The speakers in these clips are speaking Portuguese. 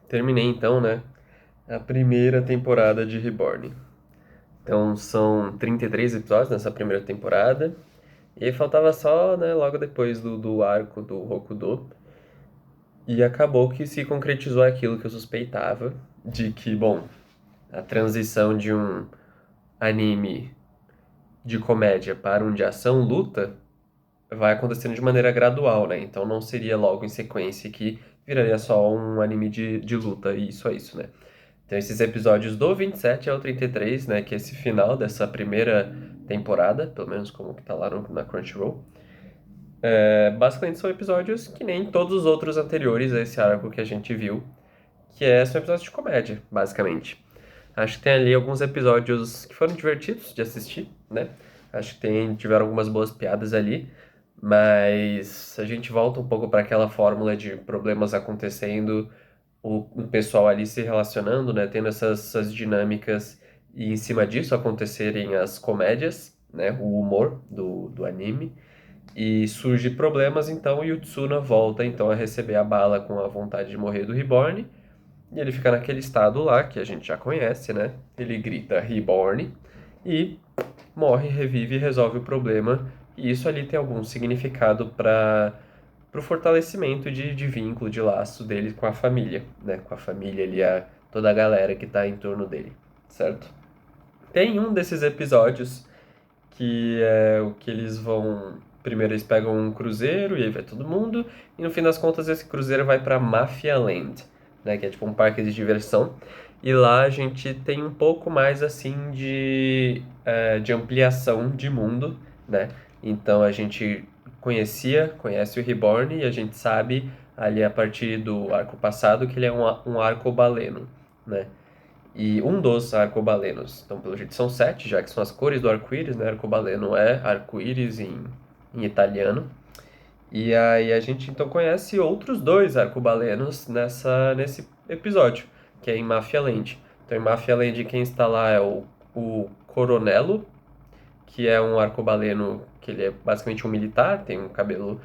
Terminei então, né, a primeira temporada de Reborn. Então são 33 episódios nessa primeira temporada. E aí faltava só, né, logo depois do arco do Hokuto. E acabou que se concretizou aquilo que eu suspeitava, de que, bom, a transição de um anime de comédia para um de ação luta vai acontecendo de maneira gradual, né? Então não seria logo em sequência que viraria só um anime de luta e isso é isso, né? Então esses episódios do 27 ao 33, né, que é esse final dessa primeira temporada, pelo menos como que tá lá na Crunchyroll, basicamente são episódios que nem todos os outros anteriores a esse arco que a gente viu, são episódios de comédia, basicamente. Acho que tem ali alguns episódios que foram divertidos de assistir, né? Acho que tiveram algumas boas piadas ali, mas a gente volta um pouco para aquela fórmula de problemas acontecendo, o pessoal ali se relacionando, né? Tendo essas dinâmicas e em cima disso acontecerem as comédias, né? O humor do anime. E surge problemas, então o Yutsuna volta então a receber a bala com a vontade de morrer do Reborn e ele fica naquele estado lá, que a gente já conhece, né? Ele grita Reborn e morre, revive e resolve o problema. E isso ali tem algum significado para o fortalecimento de vínculo, de laço dele com a família, né? Com a família ali, toda a galera que tá em torno dele, certo? Tem um desses episódios que é o que eles vão. Primeiro eles pegam um cruzeiro e aí vai todo mundo, e no fim das contas esse cruzeiro vai para Mafia Land, né, que é tipo um parque de diversão. E lá a gente tem um pouco mais assim de ampliação de mundo, né? Então a gente conhece o Reborn e a gente sabe ali a partir do arco passado que ele é um arcobaleno, né? E um dos arcobalenos, então pelo jeito são sete, já que são as cores do arco-íris, né? Arcobaleno é arco-íris em italiano. E aí a gente então conhece outros dois arcobalenos nesse episódio, que é em Mafia Land. Então em Mafia Land quem está lá é o Coronelo, que é um arcobaleno que ele é basicamente um militar, tem um cabelo.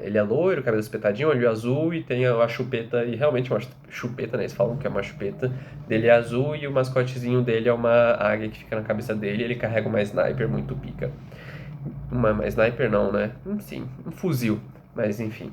Ele é loiro, cabelo espetadinho, olho azul e tem a chupeta, e realmente é uma chupeta, né? Eles falam que é uma chupeta. Dele é azul e o mascotezinho dele é uma águia que fica na cabeça dele e ele carrega uma sniper muito pica. Uma sniper não, né? Sim, um fuzil, mas enfim.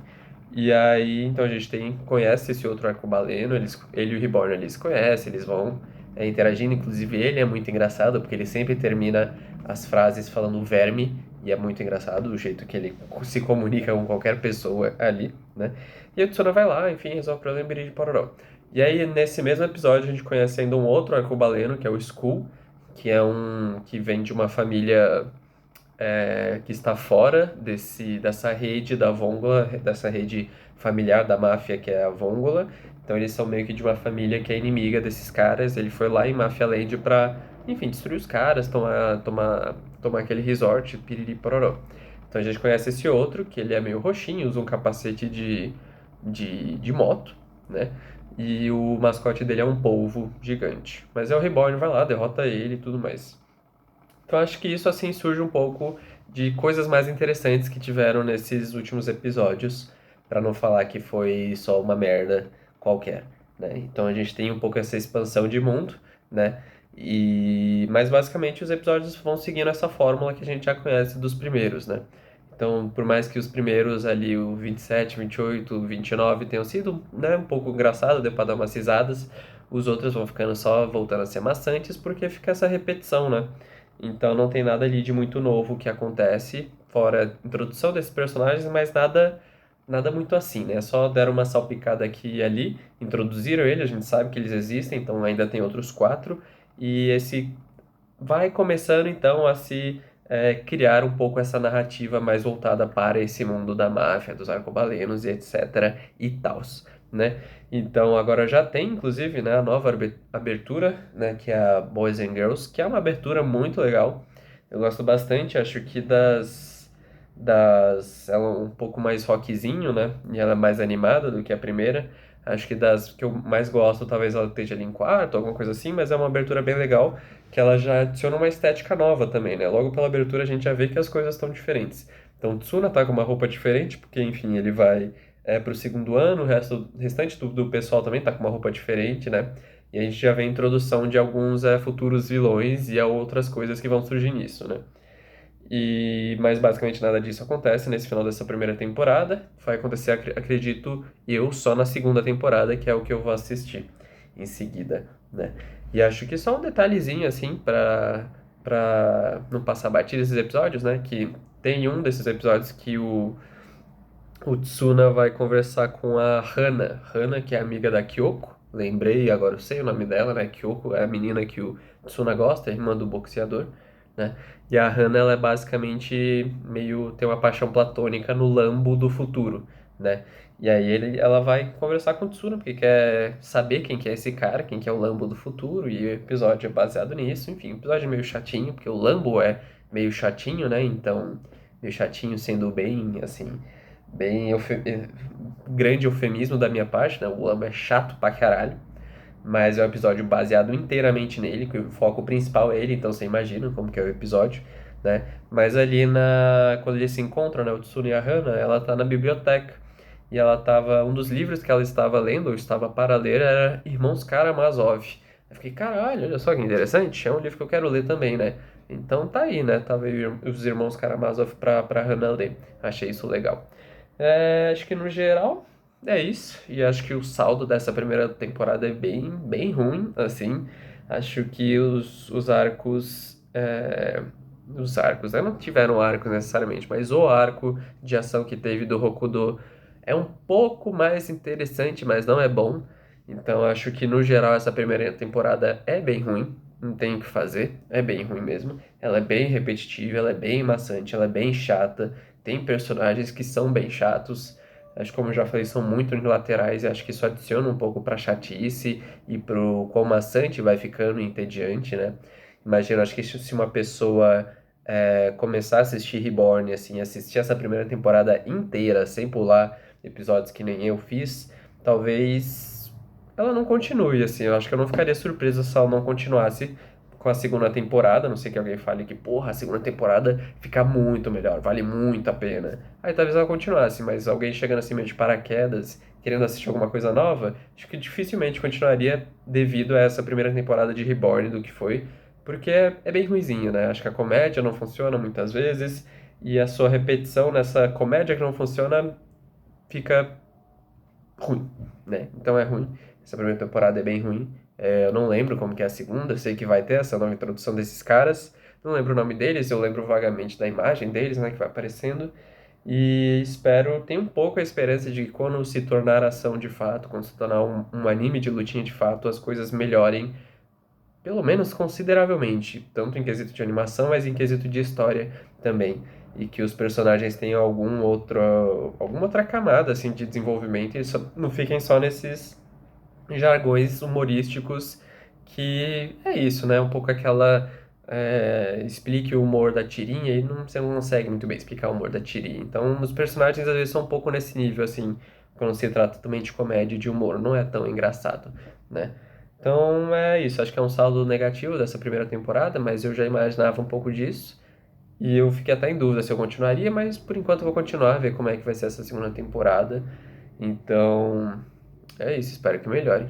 E aí, então a gente conhece esse outro arcobaleno, ele e o Reborn eles se conhecem, eles vão interagindo, inclusive ele é muito engraçado, porque ele sempre termina as frases falando verme, e é muito engraçado o jeito que ele se comunica com qualquer pessoa ali, né? E a Tsuna vai lá, enfim, resolve o problema de Pororó. E aí, nesse mesmo episódio, a gente conhece ainda um outro arcobaleno, que é o Skull, que é que vem de uma família que está fora dessa rede da Vongola, dessa rede familiar da máfia que é a Vongola. Então eles são meio que de uma família que é inimiga desses caras. Ele foi lá em Mafia Land pra, enfim, destruir os caras, tomar aquele resort, piriri pororó. Então a gente conhece esse outro, que ele é meio roxinho, usa um capacete de moto, né? E o mascote dele é um polvo gigante. Mas é o Reborn, vai lá, derrota ele e tudo mais. Então acho que isso assim surge um pouco de coisas mais interessantes que tiveram nesses últimos episódios, para não falar que foi só uma merda qualquer, né? Então a gente tem um pouco essa expansão de mundo, né? Mas basicamente os episódios vão seguindo essa fórmula que a gente já conhece dos primeiros, né? Então, por mais que os primeiros ali, o 27, 28, 29 tenham sido, né, um pouco engraçado, deu pra dar umas risadas, os outros vão ficando só voltando a ser maçantes porque fica essa repetição, né? Então não tem nada ali de muito novo que acontece, fora a introdução desses personagens, mas nada muito assim, né? Só deram uma salpicada aqui e ali, introduziram eles, a gente sabe que eles existem, então ainda tem outros quatro, e esse vai começando então a se criar um pouco essa narrativa mais voltada para esse mundo da máfia, dos arcobalenos e etc e tals, né? Então agora já tem inclusive, né, a nova abertura, né, que é a Boys and Girls, que é uma abertura muito legal. Eu gosto bastante, acho que das ela é um pouco mais rockzinho, né? E ela é mais animada do que a primeira. Acho que das que eu mais gosto, talvez ela esteja ali em quarto, alguma coisa assim, mas é uma abertura bem legal que ela já adiciona uma estética nova também, né? Logo pela abertura a gente já vê que as coisas estão diferentes. Então, o Tsuna tá com uma roupa diferente, porque, enfim, ele vai pro segundo ano, o restante do pessoal também tá com uma roupa diferente, né? E a gente já vê a introdução de alguns futuros vilões e a outras coisas que vão surgir nisso, né? Mas basicamente nada disso acontece nesse final dessa primeira temporada. Vai acontecer, acredito eu, só na segunda temporada, que é o que eu vou assistir em seguida, né? E acho que só um detalhezinho, assim, pra não passar batido esses episódios, né? Que tem um desses episódios que o Tsuna vai conversar com a Hana. Hana, que é amiga da Kyoko. Lembrei, agora eu sei o nome dela, né? Kyoko é a menina que o Tsuna gosta, a irmã do boxeador, né? E a Hana, ela é basicamente meio... tem uma paixão platônica no Lambo do futuro, né? E aí ela vai conversar com o Tsuna, porque quer saber quem que é esse cara, quem que é o Lambo do futuro, e o episódio é baseado nisso. Enfim, o episódio é meio chatinho, porque o Lambo é meio chatinho, né? Então, meio chatinho sendo bem, assim bem grande eufemismo da minha parte, né? O Lambo é chato pra caralho, mas é um episódio baseado inteiramente nele, que o foco principal é ele, então você imagina como que é o episódio, né? Mas ali quando eles se encontram, né, o Tsune e a Hana, ela tá na biblioteca, e um dos livros que ela estava lendo, ou estava para ler, era Irmãos Karamazov. Eu fiquei, caralho, olha só que interessante, é um livro que eu quero ler também, né? Então tá aí, né? Tava aí os Irmãos Karamazov pra Hana ler. Achei isso legal. Acho que no geral é isso. E acho que o saldo dessa primeira temporada é bem ruim, assim. Acho que os arcos. Os arcos, né? Não tiveram arcos necessariamente, mas o arco de ação que teve do Hokuto é um pouco mais interessante, mas não é bom. Então acho que no geral essa primeira temporada é bem ruim. Não tem o que fazer, é bem ruim mesmo. Ela é bem repetitiva, ela é bem maçante, ela é bem chata. Tem personagens que são bem chatos. Acho que, como eu já falei, são muito unilaterais e acho que isso adiciona um pouco pra chatice e pro quão maçante vai ficando e entediante, né? Imagina, acho que se uma pessoa começar a assistir Reborn, assim, assistir essa primeira temporada inteira, sem pular episódios que nem eu fiz, talvez ela não continue, assim. Eu acho que eu não ficaria surpreso se ela não continuasse com a segunda temporada, a não sei que alguém fale que, porra, a segunda temporada fica muito melhor, vale muito a pena. Aí talvez ela continuasse, mas alguém chegando assim meio de paraquedas, querendo assistir alguma coisa nova, acho que dificilmente continuaria devido a essa primeira temporada de Reborn do que foi, porque é bem ruinzinho, né? Acho que a comédia não funciona muitas vezes, e a sua repetição nessa comédia que não funciona fica ruim, né? Então é ruim. Essa primeira temporada é bem ruim. Eu não lembro como que é a segunda, eu sei que vai ter essa nova introdução desses caras. Não lembro o nome deles, eu lembro vagamente da imagem deles, né, que vai aparecendo. E tenho um pouco a esperança de que quando se tornar ação de fato, quando se tornar um anime de lutinha de fato, as coisas melhorem, pelo menos consideravelmente, tanto em quesito de animação, mas em quesito de história também. E que os personagens tenham alguma outra camada assim, de desenvolvimento e não fiquem só nesses jargões humorísticos que é isso, né? Um pouco aquela. Explique o humor da tirinha e você não consegue muito bem explicar o humor da tirinha. Então, os personagens às vezes são um pouco nesse nível, assim, quando se trata também de comédia e de humor, não é tão engraçado, né? Então, é isso. Acho que é um saldo negativo dessa primeira temporada, mas eu já imaginava um pouco disso. E eu fiquei até em dúvida se eu continuaria, mas por enquanto eu vou continuar, ver como é que vai ser essa segunda temporada. Então, é isso. Espero que melhore.